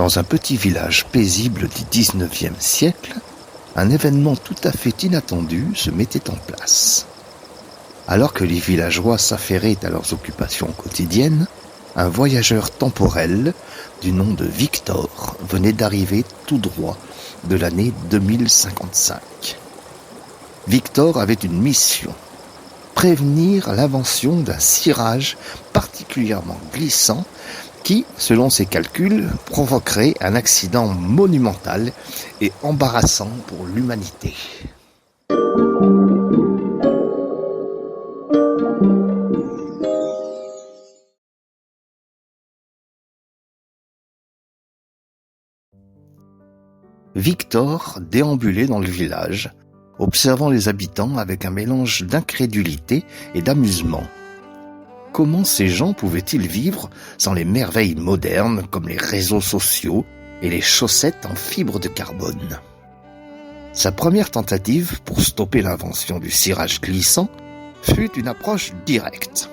Dans un petit village paisible du XIXe siècle, un événement tout à fait inattendu se mettait en place. Alors que les villageois s'affairaient à leurs occupations quotidiennes, un voyageur temporel du nom de Victor venait d'arriver tout droit de l'année 2055. Victor avait une mission: prévenir l'invention d'un cirage particulièrement glissant qui, selon ses calculs, provoquerait un accident monumental et embarrassant pour l'humanité. Victor déambulait dans le village, observant les habitants avec un mélange d'incrédulité et d'amusement. Comment ces gens pouvaient-ils vivre sans les merveilles modernes comme les réseaux sociaux et les chaussettes en fibre de carbone? Sa première tentative pour stopper l'invention du cirage glissant fut une approche directe.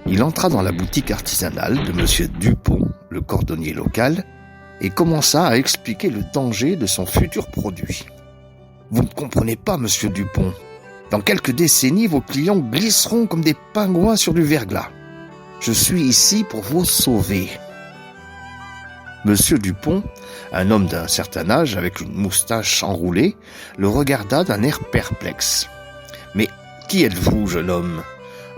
Il entra dans la boutique artisanale de M. Dupont, le cordonnier local, et commença à expliquer le danger de son futur produit. « Vous ne comprenez pas, Monsieur Dupont. Dans quelques décennies, vos clients glisseront comme des pingouins sur du verglas. Je suis ici pour vous sauver. » Monsieur Dupont, un homme d'un certain âge avec une moustache enroulée, le regarda d'un air perplexe. « Mais qui êtes-vous, jeune homme?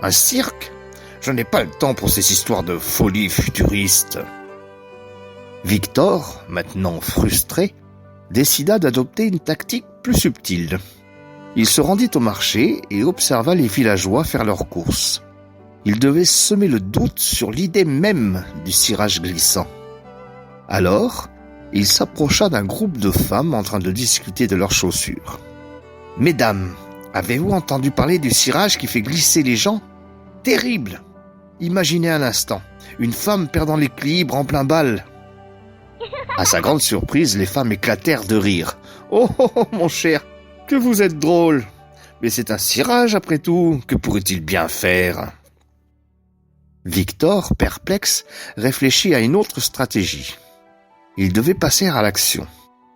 Un cirque? Je n'ai pas le temps pour ces histoires de folie futuriste. » Victor, maintenant frustré, décida d'adopter une tactique plus subtile. Il se rendit au marché et observa les villageois faire leurs courses. Il devait semer le doute sur l'idée même du cirage glissant. Alors, il s'approcha d'un groupe de femmes en train de discuter de leurs chaussures. « Mesdames, avez-vous entendu parler du cirage qui fait glisser les gens? Terrible! Imaginez un instant, une femme perdant l'équilibre en plein bal. » À sa grande surprise, les femmes éclatèrent de rire. « Oh, oh, oh, mon cher, que vous êtes drôle! Mais c'est un cirage après tout, que pourrait-il bien faire ?» Victor, perplexe, réfléchit à une autre stratégie. Il devait passer à l'action.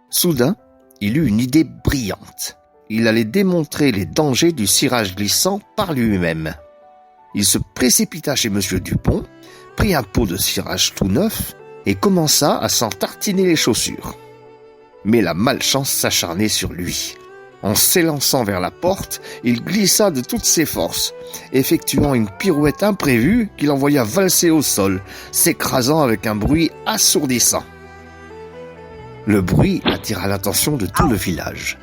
Soudain, il eut une idée brillante. Il allait démontrer les dangers du cirage glissant par lui-même. Il se précipita chez M. Dupont, prit un pot de cirage tout neuf et commença à s'en tartiner les chaussures. Mais la malchance s'acharnait sur lui. En s'élançant vers la porte, il glissa de toutes ses forces, effectuant une pirouette imprévue qui l'envoya valser au sol, s'écrasant avec un bruit assourdissant. Le bruit attira l'attention de tout le village.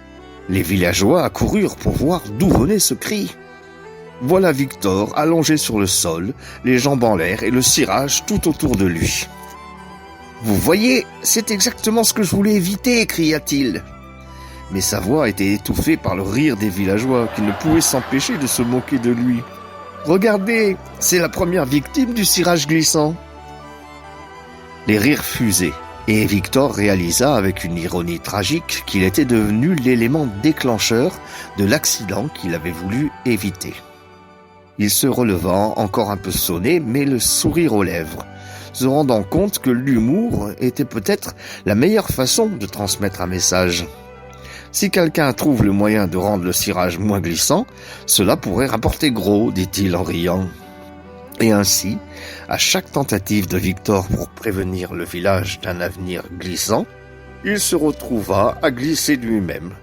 Les villageois accoururent pour voir d'où venait ce cri. Voilà Victor allongé sur le sol, les jambes en l'air et le cirage tout autour de lui. « Vous voyez, c'est exactement ce que je voulais éviter !» cria-t-il. Mais sa voix était étouffée par le rire des villageois qui ne pouvaient s'empêcher de se moquer de lui. « Regardez, c'est la première victime du cirage glissant !» Les rires fusaient, et Victor réalisa avec une ironie tragique qu'il était devenu l'élément déclencheur de l'accident qu'il avait voulu éviter. Il se releva, encore un peu sonné, mais le sourire aux lèvres, se rendant compte que l'humour était peut-être la meilleure façon de transmettre un message. Si quelqu'un trouve le moyen de rendre le cirage moins glissant, cela pourrait rapporter gros, dit-il en riant. Et ainsi, à chaque tentative de Victor pour prévenir le village d'un avenir glissant, il se retrouva à glisser lui-même,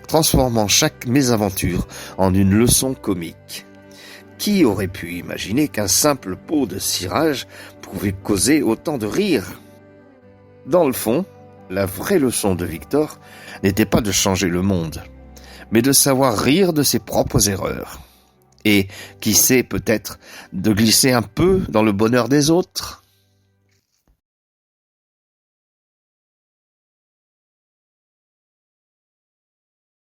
transformant chaque mésaventure en une leçon comique. Qui aurait pu imaginer qu'un simple pot de cirage pouvait causer autant de rire? Dans le fond, la vraie leçon de Victor n'était pas de changer le monde, mais de savoir rire de ses propres erreurs. Et, qui sait peut-être, de glisser un peu dans le bonheur des autres.